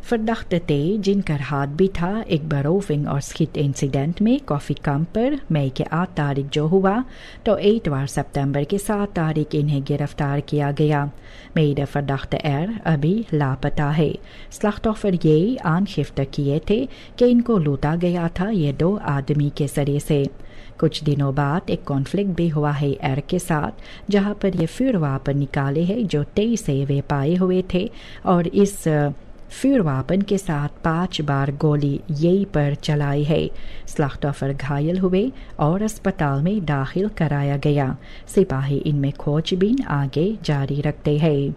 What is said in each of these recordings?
Verdachte थे जिनका हाथ भी था एक बरोफिंग और स्किट इंसिडेंट में कॉफ़ी कम पर मई के 8 तारीख जो हुआ तो 8 सितंबर के 7 तारीख इन्हें गिरफ्तार किया गया। मेरे verdachte अभी लापता है। स्लाख्तोफर ये आनशिफ्ट किए थे कि इनको लूटा गया था ये 2 आदमी के जरिए से। कुछ दिनों बाद एक कॉन्फ्लिक्ट भी हुआ है एर के साथ जहां पर ये फिर वापन निकाले हैं जो 23 से वे पाए हुए थे और इस फिर वापन के साथ 5 बार गोली यही पर चलाई है। स्लाख्तोफर घायल हुए और अस्पताल में दाखिल कराया गया। सिपाही इनमें खोजबीन आगे जारी रखते हैं।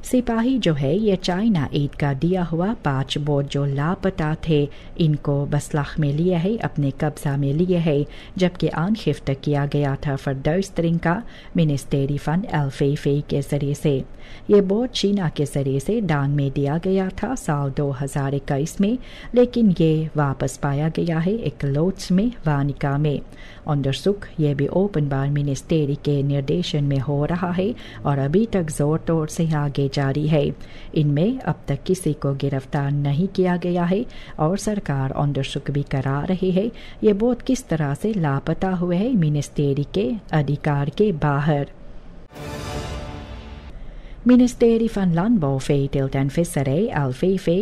सिपाही जो है ये चाइना ईद का दिया हुआ 5 बोट जो लापता थे इनको बसलाख में लिए है अपने कब्जा में लिए है जबकि आनशिफ्ट किया गया था फरदौस्त्रिंग का मिनिस्टेरी फंड एल्फेफे के जरिए से। ये बोट चीना के जरिए से डांग में दिया गया था साल 2021 में लेकिन ये वापस पाया गया है एक लोट्स में वानिका में। अंदरसुख ये भी ओपन बार मिनिस्टेरी के निर्देशन में हो रहा है और अभी तक जोर तोड़ से आगे जारी है। इनमें अब तक किसी को गिरफ्तार नहीं किया गया है और सरकार अंदरसुख भी करा रही है ये बोट किस तरह से लापता हुए है मिनिस्टेरी के अधिकार के बाहर। मिनिस्टेरी फन लैंडबौ वेटेelt en visserij LVV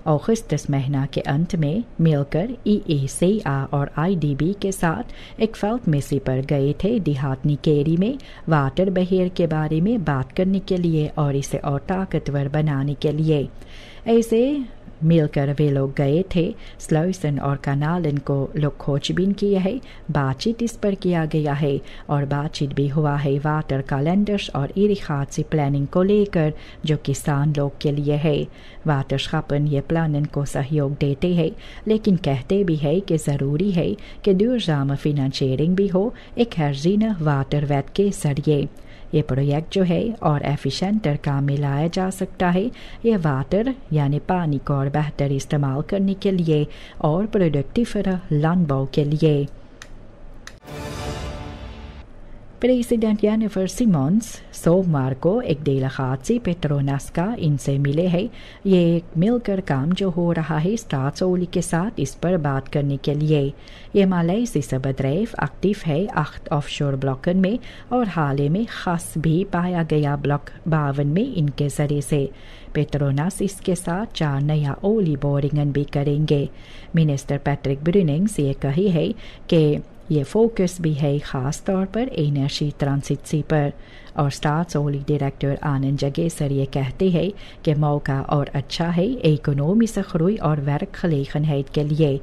अगस्त महीना के अंत में मिलकर EECA और IDB के साथ एक फील्ड मिशन पर गए थे देहात निकेरी में वाटर बहेर के बारे में बात करने के लिए और इसे और ताकतवर बनाने के लिए। ऐसे मिलकर वे लोग गए थे स्लौसन और कनालन को लोग खोजबीन किए है। बातचीत इस पर किया गया है और बातचीत भी हुआ है वाटर कैलेंडर्स और इरिगाची प्लानिंग को लेकर जो किसान लोग के लिए है। वाटरसchappen ये प्लानिंग को सहयोग देते हैं लेकिन कहते भी है कि ज़रूरी है कि duurzame financiering भी हो एक herziene waterwet के जरिए। ये प्रोजेक्ट जो है और एफिशिएंटर काम में लाया जा सकता है ये वाटर यानी पानी को और बेहतर इस्तेमाल करने के लिए और प्रोडक्टिव लैंडबौ के लिए। प्रेसिडेंट जेनिफर सिमोंस सोमवार को एक डेलागात से पेट्रोनास का इनसे मिले हैं। ये एक मिलकर काम जो हो रहा है स्टाट्सोली के साथ इस पर बात करने के लिए। ये मलेशिया bedrijf एक्टिव है 8 ऑफशोर ब्लॉकन में और हाल में खास भी पाया गया ब्लॉक 52 में इनके जरिए से। पेट्रोनास इसके साथ 4 नया ओली बोरिंगन भी करेंगे। मिनिस्टर पैट्रिक ब्रुनिंग्स ये कही है कि ये फोकस भी है ख़ास तौर पर एनर्जी ट्रांसिट्सी पर और स्टाट्सोली डायरेक्टर आनंद जगेसर ये कहते हैं कि मौका और अच्छा है इकोनॉमी से ग्रोई और werkgelegenheid के लिए।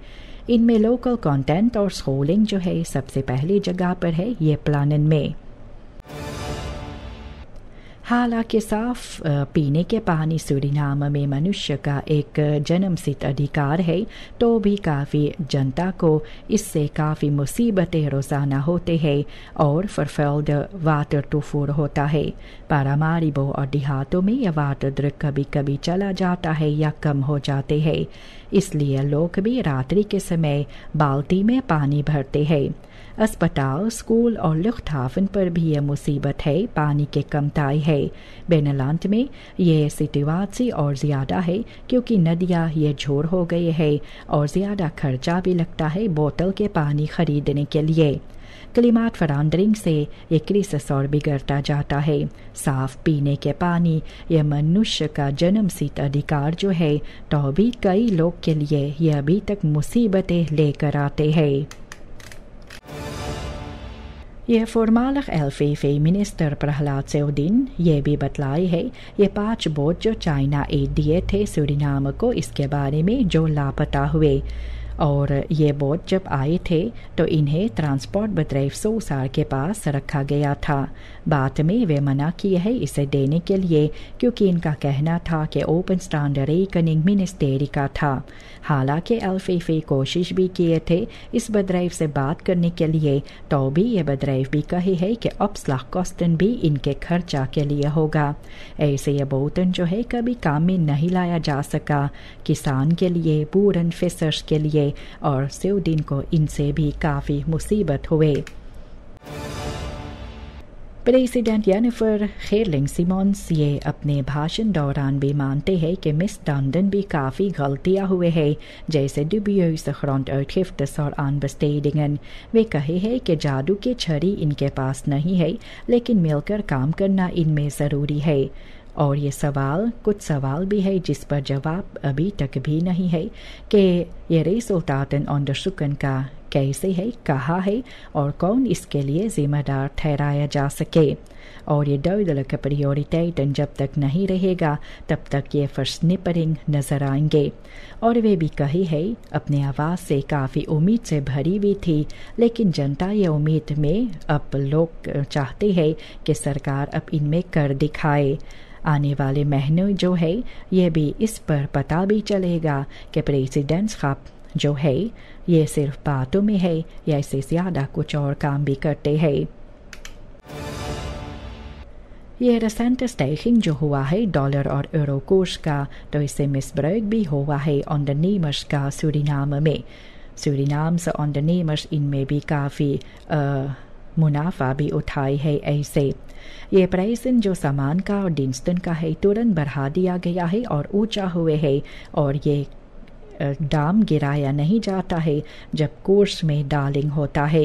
इनमें लोकल कंटेंट और स्कूलिंग जो है सबसे पहली जगह पर है ये प्लान में। हालांकि साफ पीने के पानी सूरीनाम में मनुष्य का एक जन्मसिद्ध अधिकार है तो भी काफ़ी जनता को इससे काफ़ी मुसीबतें रोज़ाना होते हैं और फरफेल्ड वाटर टूफूर होता है। पारामारिबो और देहातों में यह वाटर ड्रिक कभी कभी चला जाता है या कम हो जाते हैं इसलिए लोग भी रात्रि के समय बाल्टी में पानी भरते हैं। अस्पताल स्कूल और लुफ्तहाफन पर भी यह मुसीबत है पानी के कमताई है। बेनलांत में ये सिटुएशन और ज़्यादा है क्योंकि नदियाँ ये झोर हो गई है और ज़्यादा खर्चा भी लगता है बोतल के पानी खरीदने के लिए। क्लिमाट फरांडरिंग से ये क्रिसिस और बिगड़ता जाता है। साफ पीने के पानी यह मनुष्य का जन्मसिद्ध अधिकार जो है तो भी कई लोग के लिए यह अभी तक मुसीबतें लेकर आते हैं। यह फोरमालग LVV मिनिस्टर प्रहलाद सेउदीन ये भी बतलाई है ये 5 बोट जो चाइना एड दिए थे सूरीनाम को इसके बारे में जो लापता हुए और ये बोट जब आए थे तो इन्हें ट्रांसपोर्ट bedrijf सोसार के पास रखा गया था। बाद में वे मना किए हैं इसे देने के लिए क्योंकि इनका कहना था कि ओपन स्टैंडर्ड रेकनिंग मिनिस्टेरी का था। हालांकि LVV कोशिश भी किए थे इस bedrijf से बात करने के लिए तो भी ये bedrijf भी कही है कि opslagkosten भी इनके खर्चा के लिए होगा। ऐसे ये बोतन जो है कभी काम में नहीं लाया जा सका किसान के लिए पूरन फिशर्स के लिए और सेउदीन को इनसे भी काफ़ी मुसीबत हुए। प्रेसिडेंट जेनिफर गेरलिंग सिमोन्स ये अपने भाषण दौरान भी मानते हैं कि मिस डंडन भी काफ़ी गलतियां हुए हैं, जैसे dubieuze gronduitgiftes और aanbestedingen। वे कहे हैं कि जादू की छड़ी इनके पास नहीं है, लेकिन मिलकर काम करना इनमें ज़रूरी है। और ये कुछ सवाल भी है जिस पर जवाब अभी तक भी नहीं है कि ये resultaten onderzoeken का कैसे है, कहाँ है और कौन इसके लिए जिम्मेदार ठहराया जा सके। और ये duidelijke prioriteiten जब तक नहीं रहेगा तब तक ये versnippering नजर आएंगे। और वे भी कही है अपने आवाज़ से काफ़ी उम्मीद से भरी हुई थी, लेकिन जनता ये उम्मीद में अब लोग चाहते हैं कि सरकार अब इनमें कर दिखाए। आने वाले महीनों जो है ये भी इस पर पता भी चलेगा कि प्रेसिडेंटschap जो है ये सिर्फ बातों में है या इससे ज़्यादा कुछ और काम भी करते हैं। ये recente stijging जो हुआ है डॉलर और यूरो कोर्स का, तो इससे misbruik भी हुआ है ondernemers का सूरीनाम में। सूरीनाम से ondernemers इनमें भी काफ़ी मुनाफा भी उठाए है। ऐसे ये प्राइसन जो सामान का और diensten का है तुरंत बढ़ा दिया गया है और ऊंचा हुए है, और ये दाम गिराया नहीं जाता है जब कोर्स में डालिंग होता है।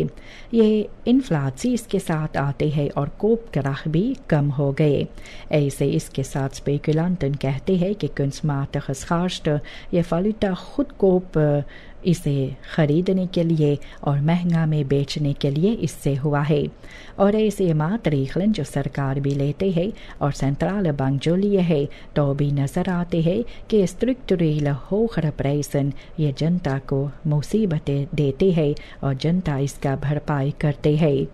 ये इन्फ्लासी इसके साथ आते हैं और कोप ग्राह भी कम हो गए। ऐसे इसके साथ स्पेकुलेंटन कहते हैं कि kunstmatig geschaarste ये फालूदा खुद कोप इसे खरीदने के लिए और महंगा में बेचने के लिए इससे हुआ है। और ऐसे मातरीखलन जो सरकार भी लेते हैं और सेंट्रल बैंक जो लिए है तो भी नज़र आते हैं कि स्ट्रक्चरल होकर प्राइसन ये जनता को मुसीबतें देते हैं और जनता इसका भरपाई करते हैं।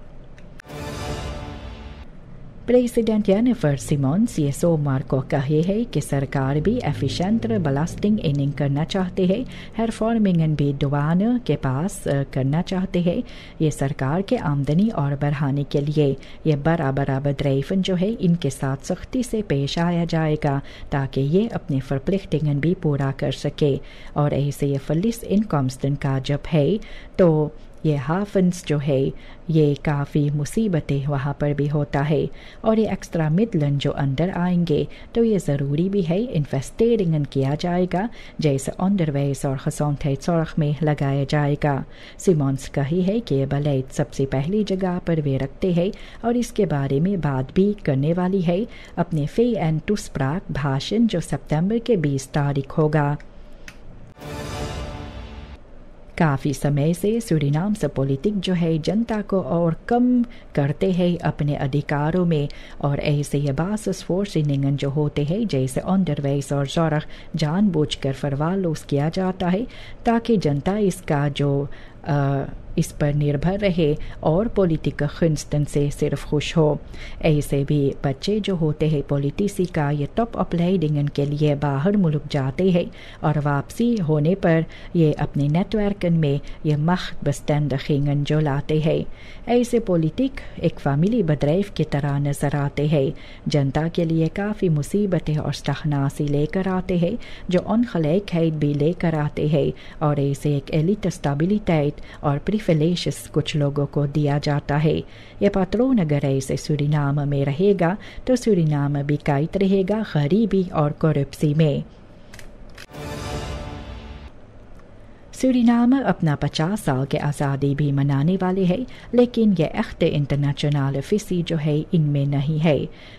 प्रेसिडेंट जेनिफर सिमोन्स ये सोमवार को कहे है कि सरकार भी एफिशिएंटर belasting इनिंग करना चाहते हैं, hervormingen भी douane के पास करना चाहते हैं। ये सरकार के आमदनी और बढ़ाने के लिए ये बराबर bedrijven जो है इनके साथ सख्ती से पेश आया जाएगा ताकि ये अपने verplichtingen भी पूरा कर सके। और ऐसे ये verlies inkomsten का जब है तो ये हाफन्स जो है ये काफ़ी मुसीबतें वहाँ पर भी होता है। और ये एक्स्ट्रा मिडलन जो अंदर आएंगे तो ये ज़रूरी भी है इन्वेस्टेरिंगन किया जाएगा, जैसे onderwijs और gezondheidszorg में लगाया जाएगा। सिमोन्स कही है कि ये बलेट सबसे पहली जगह पर वे रखते हैं और इसके बारे में बात भी करने वाली है अपने फे एंड टूस्प्राक भाषण जो सितंबर के 20 तारीख होगा। काफ़ी समय से सूरीनाम से पॉलिटिक जो है जनता को और कम करते हैं अपने अधिकारों में, और ऐसे ये basisvoorzieningen जो होते हैं जैसे onderwijs और zorg जानबूझकर फरवालोस किया जाता है ताकि जनता इसका जो इस पर निर्भर रहे और पॉलिटिक gunsten से सिर्फ खुश हो। ऐसे भी बच्चे जो होते हैं पॉलिटिसी का ये टॉप opleidingen के लिए बाहर मुल्क जाते हैं और वापसी होने पर ये अपने नेटवर्कन में ये machtbestendigingen जो लाते हैं। ऐसे पॉलिटिक एक फैमिली bedrijf की तरह नजर आते हैं, जनता के लिए काफ़ी मुसीबतें और स्टहनासी लेकर आते हैं जो ongelijkheid भी लेकर आते हैं, और ऐसे एक एलिट स्टेबिलिटेट और प्रिविलेजेस कुछ लोगों को दिया जाता है। यह पैटर्न अगर ऐसे सूरीनाम में रहेगा तो सूरीनाम भी कैद रहेगा गरीबी और करप्सी में। सूरीनाम अपना 50 साल के आज़ादी भी मनाने वाले हैं, लेकिन यह एख्त इंटरनेशनल फिसी जो है इनमें नहीं है।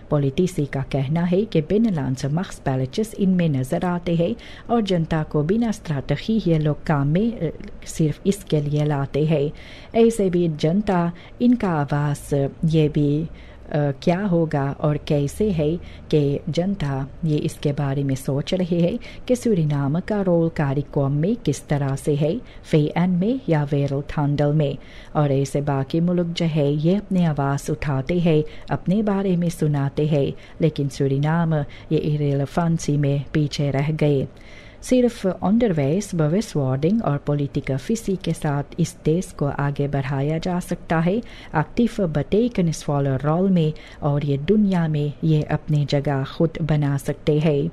पॉलिटिसी का कहना है कि बिनलांस मख्सपैलेचस इनमें नज़र आते हैं और जनता को बिना स्ट्रैटेजी ये लोग काम में सिर्फ इसके लिए लाते हैं। ऐसे भी जनता इनका आवाज़ ये भी क्या होगा और कैसे है कि जनता ये इसके बारे में सोच रहे हैं कि सूरीनाम का रोल कार्यक्रम में किस तरह से है, फेएन में या वेरल्डhandel में। और ऐसे बाकी मुल्क जो है ये अपने आवाज़ उठाते हैं, अपने बारे में सुनाते हैं, लेकिन सूरीनाम ये इरेलेवेंसी में पीछे रह गए। सिर्फ onderwijs, bewustwording और पॉलिटिका फिसी के साथ इस देश को आगे बढ़ाया जा सकता है एक्टिव betekenisvolle रोल में, और ये दुनिया में ये अपनी जगह खुद बना सकते हैं।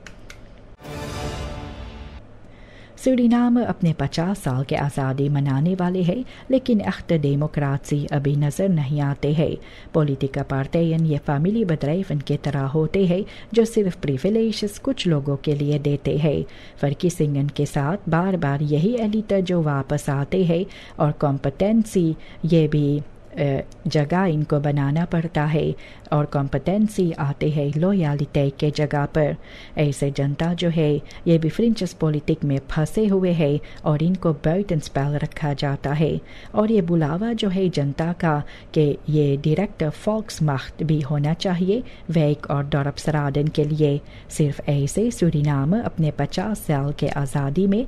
सूरीनाम अपने 50 साल के आज़ादी मनाने वाले हैं, लेकिन अख्त डेमोक्रासी अभी नज़र नहीं आते हैं। पॉलिटिका पार्टियां ये फैमिली बदराइवन की तरह होते हैं जो सिर्फ प्रिविलेजेस कुछ लोगों के लिए देते हैं। फर्की सिंगन के साथ बार बार यही एलिट जो वापस आते हैं और कॉम्पिटेंसी ये भी जगह इनको बनाना पड़ता है और कॉम्पिटेंसी आते हैं लॉयल्टी के जगह पर। ऐसे जनता जो है ये भी फ्रिंचेस पॉलिटिक में फंसे हुए हैं और इनको बर्टन स्पेल रखा जाता है। और ये बुलावा जो है जनता का कि ये डायरेक्ट फॉक्समाख्त भी होना चाहिए वेक और डॉरपसराडन के लिए। सिर्फ ऐसे सूरीनाम अपने 50 साल के आज़ादी में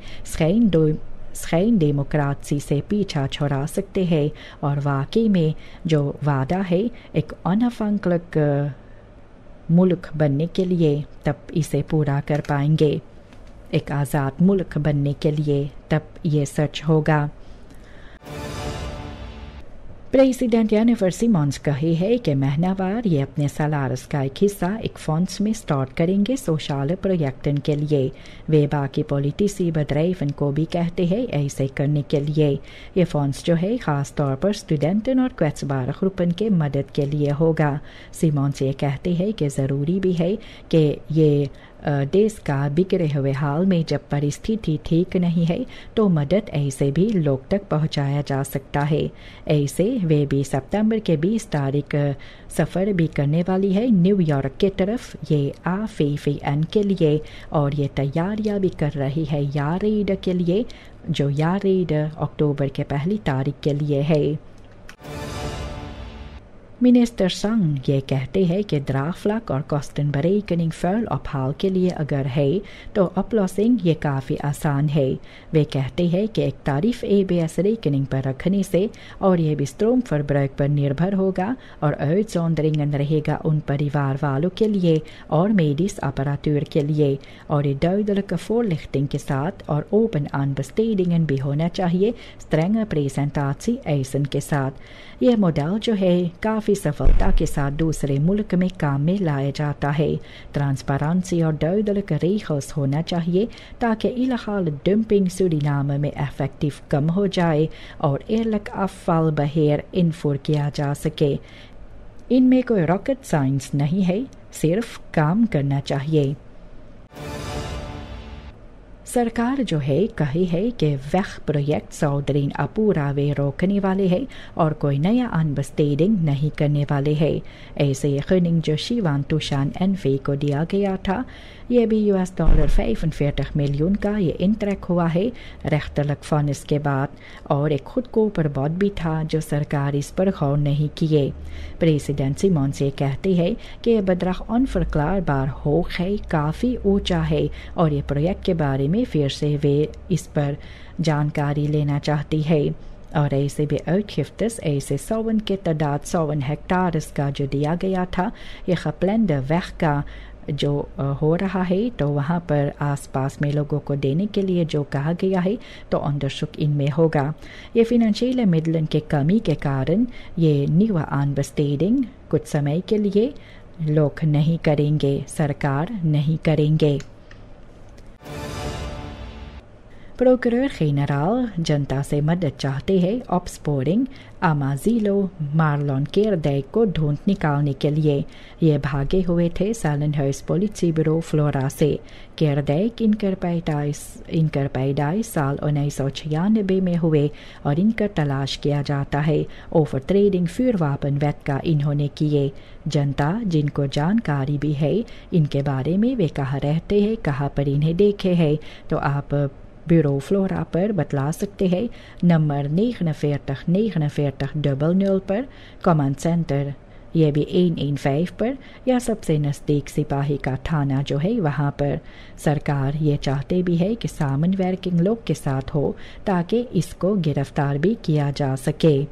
स्खैन डेमोक्रासी से पीछा छुड़ा सकते हैं और वाकई में जो वादा है एक अनअफंक्लक मुल्क बनने के लिए तब इसे पूरा कर पाएंगे। एक आज़ाद मुल्क बनने के लिए तब ये सच होगा। प्रेसिडेंट जेनिफर सिमोंस कहे है कि महीनावार ये अपने सलारस का एक हिस्सा एक फंड्स में स्टार्ट करेंगे सोशल प्रोजेक्टन के लिए। वे बाकी पॉलिटिसी बदराइवन को भी कहते हैं ऐसे करने के लिए। ये फंड्स जो है ख़ास तौर पर स्टूडेंटन और क्वेट्सबार ग्रुपन के मदद के लिए होगा। सिमोंस ये कहते हैं कि ज़रूरी भी है कि ये देश का बिगड़े हुए हाल में जब परिस्थिति ठीक नहीं है तो मदद ऐसे भी लोग तक पहुंचाया जा सकता है। ऐसे वे भी सितंबर के 20 तारीख सफ़र भी करने वाली है न्यूयॉर्क की तरफ ये AFEFN के लिए और ये तैयारियां भी कर रही है यारीड के लिए जो यारीड अक्टूबर के 1 तारीख के लिए है। मिनिस्टर संग ये कहते हैं कि ड्राफ्लक और कॉस्टन बरेकनिंग फर्ल अपहाल के लिए अगर है तो अपलॉसिंग ये काफ़ी आसान है। वे कहते हैं कि एक तारीफ ABS रेकनिंग पर रखने से और ये भी स्ट्रोम फरब्रग पर निर्भर होगा और अर्जोंदरिंगन रहेगा उन परिवार वालों के लिए और मेडिस अपरातूर के लिए और ये दुइदelijke voorlichting के साथ और ओपन aanbestedingen भी होना चाहिए स्ट्रेंग प्रेजेंटाची ऐसन के साथ। यह मॉडल जो है काफ़ी सफलता के साथ दूसरे मुल्क में काम में लाया जाता है। ट्रांसपेरेंसी और दुइदelijke regels होना चाहिए ताकि इलाहाल डंपिंग सूरीनाम में इफेक्टिव कम हो जाए और eerlijk afval beheer इनफोर किया जा सके। इनमें कोई रॉकेट साइंस नहीं है, सिर्फ काम करना चाहिए। सरकार जो है कही है कि वह प्रोजेक्ट सौदरीन अपूरा वे रोकने वाले हैं और कोई नया अनबस्टेडिंग नहीं करने वाले हैं। ऐसे यकीनिंग जो शिवान तुशान एनफे को दिया गया था ये भी $45 मिलियन का ये इंटरेक्ट हुआ है रेख्तलक फंड्स के बाद और एक खुद को पर बहुत भी था जो सरकार इस पर गौर नहीं किए। प्रेसिडेंट सिमोन से कहते हैं कि ये बदराख अनफरक्लार बार हो है काफ़ी ऊंचा है और ये प्रोजेक्ट के बारे में फिर से वे इस पर जानकारी लेना चाहती है और ऐसे भी uitgiftes ऐसे 51 के तादाद 51 हेक्टार्स का जो दिया गया था ये खपलैंड वह का जो हो रहा है तो वहाँ पर आसपास में लोगों को देने के लिए जो कहा गया है तो अंडरशुक इनमें होगा। ये फिनेंशियल मिडलन के कमी के कारण ये न्यू aanbesteding कुछ समय के लिए लोग नहीं करेंगे, सरकार नहीं करेंगे। प्रोकुरर जनरल जनता से मदद चाहते हैं ऑप्सपोरिंग अमाजिलो मार्लोन केरडैक को ढूंढ निकालने के लिए। ये भागे हुए थे सालनहर्स्ट पोलिसी ब्यूरो फ्लोरा से। केरडैक इनकर पैदाइश साल 1996 में हुए और इनका तलाश किया जाता है। ओवर ट्रेडिंग फ्यूरवापन वेट का इन्होंने किए। जनता जिनको जानकारी भी है इनके बारे में वे कहाँ रहते हैं, कहाँ पर इन्हें देखे है तो आप ब्यूरो फ्लोरा पर बतला सकते हैं। नंबर 499900 पर, कमांड सेंटर ये भी 115 पर या सबसे नज़दीक सिपाही का थाना जो है वहाँ पर। सरकार ये चाहते भी है कि सामन वर्किंग लोग के साथ हो ताकि इसको गिरफ्तार भी किया जा सके।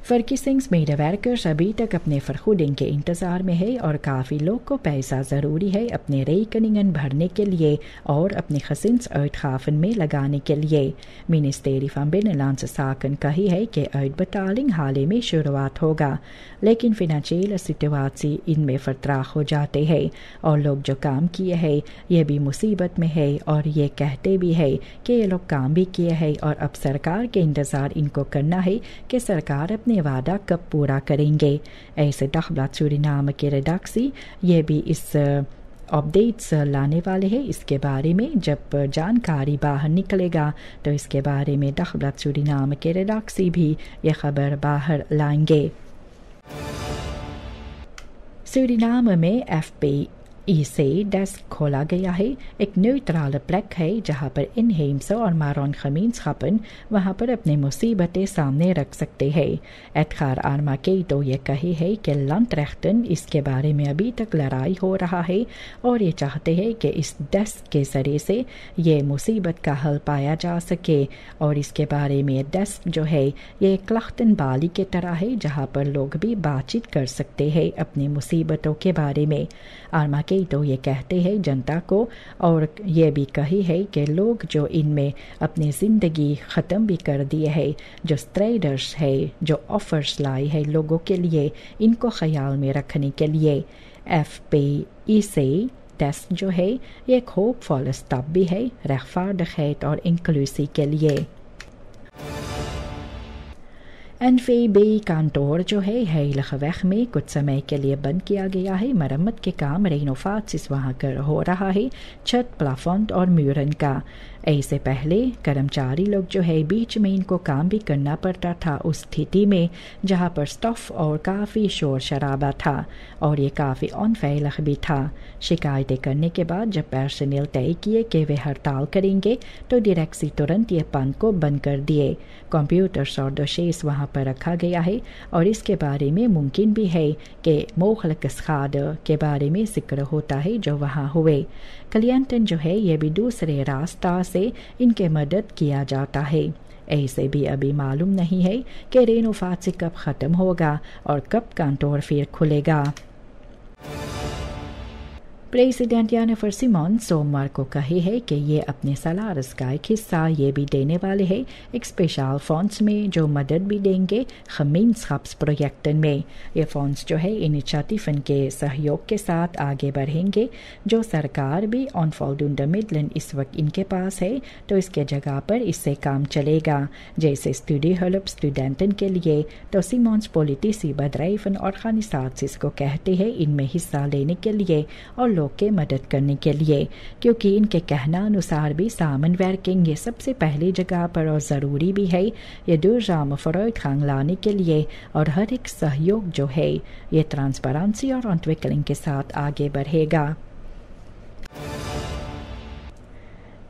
फर्किसिंग्स मेडवर्कर्स अभी तक अपने फरखुडिंग के इंतज़ार में है और काफ़ी लोग को पैसा ज़रूरी है अपने रेकनिंगन भरने के लिए और अपने खसिन्स uitgaven में लगाने के लिए। मिनिस्टेरी van Binnenlandse Zaken कही है कि uitbetaling हाल में शुरुआत होगा, लेकिन फिनेंशियल सिचुएशन इनमें फतराख हो जाते हैं और लोग जो काम किए हैं ये भी मुसीबत में है और ये कहते भी है कि ये लोग काम भी किए हैं और अब सरकार के इंतज़ार इनको करना है कि सरकार अपने वादा कब पूरा करेंगे। ऐसे दखबलात सूरीनाम के रेडाक्सी ये भी इस अपडेट्स लाने वाले हैं इसके बारे में। जब जानकारी बाहर निकलेगा तो इसके बारे में दखबलात सूरीनाम के रेडाक्सी भी ये खबर बाहर लाएंगे। सूरीनाम में FPI से डेस्क खोला गया है। एक न्यूट्रल प्लेक है जहां पर इनहेम्स और मारोन खमीन्स खपन वहां पर अपने मुसीबतें सामने रख सकते हैं। एतखार आर्मा के तो ये कही है कि लंटरेख्टन इसके बारे में अभी तक लड़ाई हो रहा है और ये चाहते हैं कि इस डेस्क के जरिए से ये मुसीबत का हल पाया जा सके। और इसके बारे में डेस्क जो है ये क्लख्तन बाली की तरह है जहाँ पर लोग भी बातचीत कर सकते हैं अपनी मुसीबतों के बारे में। आर्मा के तो ये कहते हैं जनता को और ये भी कही है कि लोग जो इनमें अपनी ज़िंदगी ख़त्म भी कर दिए हैं, जो स्ट्रेडर्स है, जो ऑफर्स लाए हैं लोगों के लिए, इनको ख्याल में रखने के लिए FPI से टेस्ट जो है ये एक होपफुल स्टेप भी है रेखफार्डिगheid और इंक्लूसी के लिए। NVB कांटोर जो है हेलखवैख में कुछ समय के लिए बंद किया गया है। मरम्मत के काम रेनोफाट्स वहाँ कर हो रहा है, छत, प्लाफॉन्ट और म्यूरन का। ऐसे पहले कर्मचारी लोग जो है बीच में इनको काम भी करना पड़ता था उस स्थिति में जहाँ पर स्टफ और काफ़ी शोर शराबा था और ये काफ़ी अनफैलख भी था। शिकायतें करने के बाद जब पर्सनल तय किए कि वे हड़ताल करेंगे तो डायरेक्सी तुरंत ये पन को बंद कर दिए। कंप्यूटर्स और डोशेस वहाँ पर रखा गया है और इसके बारे में मुमकिन भी है कि मोखलकस खाद के बारे में जिक्र होता है जो वहाँ हुए। क्लियंटन जो है ये भी दूसरे रास्ता से इनके मदद किया जाता है। ऐसे भी अभी मालूम नहीं है कि रेनोफाट्स कब ख़त्म होगा और कब कांटोर फिर खुलेगा। प्रेसिडेंट यानिफर सिमोन सोमवार को कही है कि ये अपने सलारस का एक हिस्सा ये भी देने वाले हैं एक स्पेशल फंड्स में जो मदद भी देंगे खमीन्सchaps प्रोजेक्टन में। ये फंड्स जो है इनिशिएटिव के सहयोग के साथ आगे बढ़ेंगे जो सरकार भी onvoldoende middelen इस वक्त इनके पास है तो इसके जगह पर इससे काम चलेगा जैसे studiehulp स्टूडेंटन के लिए। तो सिमोन्स पॉलिटिसी bedrijven ऑर्गेनाइजेशंस को कहते हैं इनमें हिस्सा लेने के लिए और लोग के मदद करने के लिए, क्योंकि इनके कहना अनुसार भी सामन werking ये सबसे पहली जगह पर और ज़रूरी भी है ये duurzame vooruitgang लाने के लिए और हर एक सहयोग जो है ये ट्रांसपेरेंसी और ontwikkeling के साथ आगे बढ़ेगा।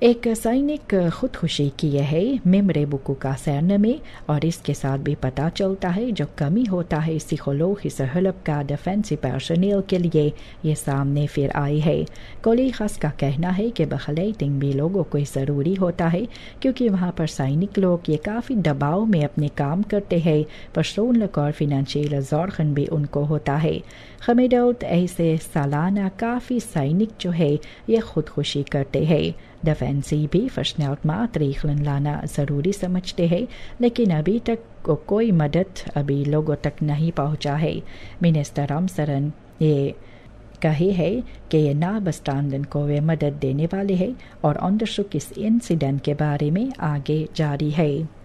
एक सैनिक खुदकुशी किए है मेमरे बुकू का सैन्य में और इसके साथ भी पता चलता है जो कमी होता है psychologische hulp का डिफेंसिव पर्सनल के लिए ये सामने फिर आई है। कोलीगस का कहना है कि begeleiding भी लोगों को ज़रूरी होता है क्योंकि वहाँ पर सैनिक लोग ये काफ़ी दबाव में अपने काम करते हैं, persoonlijk और financiële zorgen भी उनको होता है। गemiddeld ऐसे सालाना काफ़ी सैनिक जो है ये खुदकुशी करते हैं। डिफेंसी भी versneld maatregelen लाना ज़रूरी समझते हैं लेकिन अभी तक कोई मदद अभी लोगों तक नहीं पहुंचा है। मिनिस्टर रामसरन ये कहे है कि ये नाबस्तांदन को वे मदद देने वाले हैं और onderzoek इस इंसिडेंट के बारे में आगे जारी है।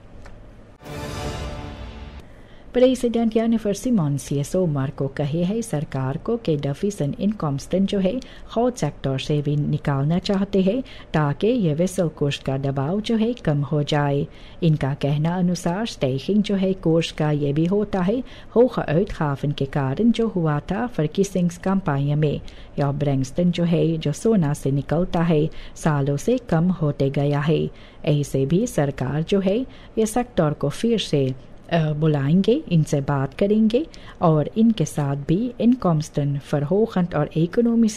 प्रेसिडेंट यानिफर सिमोन्स ये सोमवार को कहे है सरकार को कि डफिसन इनकॉन्स्टेंट जो है खौद सेक्टर से भी निकालना चाहते हैं ताकि ये वेसल कोर्स का दबाव जो है कम हो जाए। इनका कहना अनुसार स्टेकिंग जो है कोर्स का ये भी होता है hoge uitgaven के कारण जो हुआ था verkiezingscampagne में या ब्रेंगस्टन जो है जो सोना से निकलता है सालों से कम होते गया है। ऐसे भी सरकार जो है ये सेक्टर को फिर से बुलाएंगे, इनसे बात करेंगे और इनके साथ भी इनकॉन्स्टेंट फरहोखंड और इकोनॉमिक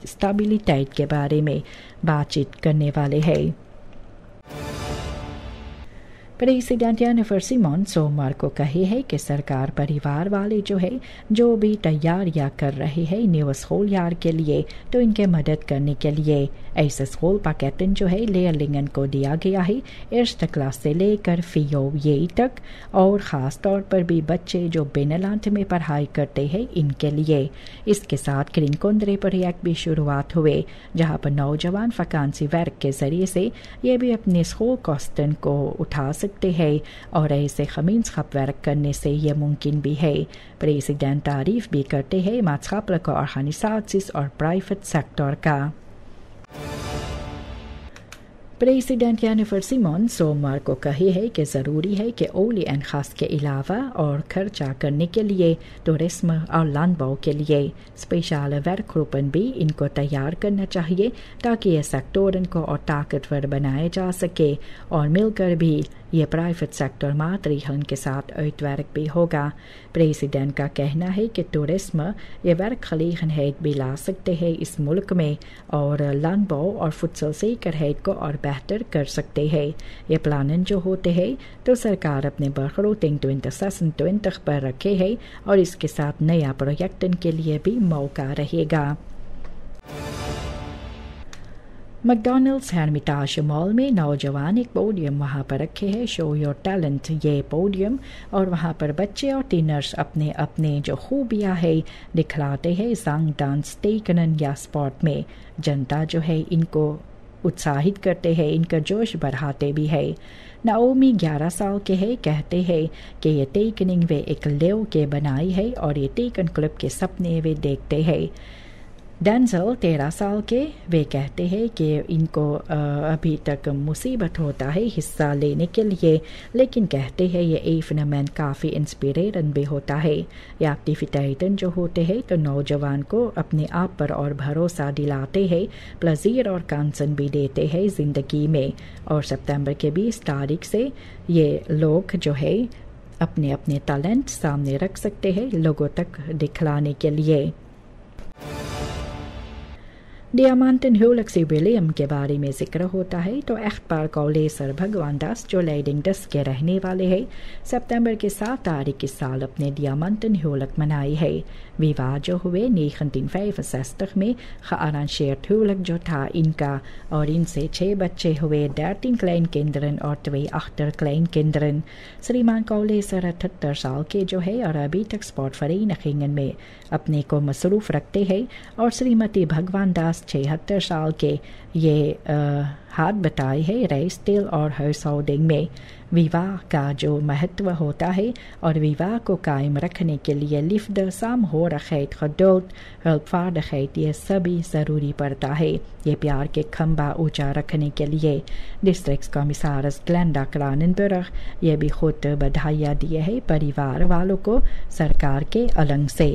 स्टेबिलिटी के बारे में बातचीत करने वाले हैं। प्रेसिडेंट जेनिफर सिमोन सोमवार को कहे है कि सरकार परिवार वाले जो भी तैयारियां कर रहे हैं न्यू स्कूल यार के लिए तो इनके मदद करने के लिए ऐसे स्कूल पैकेटन लेयरलिंगन को दिया गया है फर्स्ट क्लास से लेकर FIO तक और ख़ास तौर पर भी बच्चे जो बेनलांत में पढ़ाई करते हैं इनके लिए। इसके साथ क्रिंकोंद्रे प्रोजेक्ट भी शुरुआत हुए जहां पर नौजवान फकांसी वर्क के जरिए से ये भी अपने स्कूल कॉस्टन को उठा सकते हैं और ऐसे खमींस खप वर्क करने से ये मुमकिन भी है। प्रेसिडेंट तारीफ भी करते हैं मातखापल का ऑर्गेनाइजेशंस और प्राइवेट सेक्टर का। प्रेसिडेंट जेनिफर सिमोन सोमवार को कही है कि ज़रूरी है कि ओली एंड खास के अलावा और खर्चा करने के लिए टूरिज्म और लैंडबाउ के लिए स्पेशल वर्क ग्रुपन भी इनको तैयार करना चाहिए ताकि ये सेक्टरन को और ताकतवर बनाया जा सके और मिलकर भी ये प्राइवेट सेक्टर मातृहन के साथ वर्क भी होगा। प्रेसिडेंट का कहना है कि टूरिज्म ये वर्क खलीहन हेड भी ला सकते हैं इस मुल्क में और लैंडबाउ और फुटसल सेकर हेड को और बेहतर कर सकते हैं। ये प्लान जो होते हैं तो सरकार अपने बखरो 2020 पर रखे है और इसके साथ नया प्रोजेक्टन के लिए भी मौका रहेगा। मैकडॉनल्ड्स हेर्मिटाज मॉल में नौजवान एक पोडियम वहाँ पर रखे हैं शो योर टैलेंट ये पोडियम और वहाँ पर बच्चे और टीनर्स अपने अपने जो खूबियाँ है दिखलाते हैं संग डांस टेकनन या स्पोर्ट में। जनता इनको उत्साहित करते हैं इनका जोश बढ़ाते भी है। नाओमी 11 साल के हैं कहते हैं कि ये टेकनिंग वे एक लेव के बनाई है और ये टेकन क्लब के सपने वे देखते हैं। डेंजल 13 साल के वे कहते हैं कि इनको अभी तक मुसीबत होता है हिस्सा लेने के लिए लेकिन कहते हैं ये इवेंट काफ़ी इंस्पिरेशन भी होता है। ये एक्टिविटीजन जो होते हैं तो नौजवान को अपने आप पर और भरोसा दिलाते हैं प्लजीर और कांसन भी देते हैं ज़िंदगी में। और सितंबर के 20 तारीख से ये लोग अपने अपने टैलेंट सामने रख सकते हैं लोगों तक दिखलाने के लिए। डियामांटन ह्यूलक्स विलियम के बारे में जिक्र होता है तो अखबार कौलेसर भगवान दास जो लेडिंग डस के रहने वाले हैं सितंबर के 7 तारीख इस साल अपने डियामांटन ह्यूलक मनाई है। विवाह जो हुए 1965 में arrangeert ह्यूलक जो था इनका और इनसे 6 बच्चे हुए 13 kleinkinderen और 2 achterkleinkinderen। श्रीमान कौलेसर 78 साल के जो है और अभी तक स्पोर्ट verenigingen में अपने को मसरूफ रखते हैं और श्रीमती भगवान दास 76 साल के ये हाथ बताए है रेस्टेल और हाउसहोल्डिंग में। विवाह का जो महत्व होता है और विवाह को कायम रखने के लिए लिफ्ट सामहोरigheid geduld hulpvaardigheid ये सभी ज़रूरी पड़ता है। ये प्यार के खंबा ऊंचा रखने के लिए डिस्ट्रिक्ट कमिश्नर ग्लेंडा क्राननबर्ग ये भी खुद बधाइयाँ दिए है परिवार वालों को सरकार के अलंग से।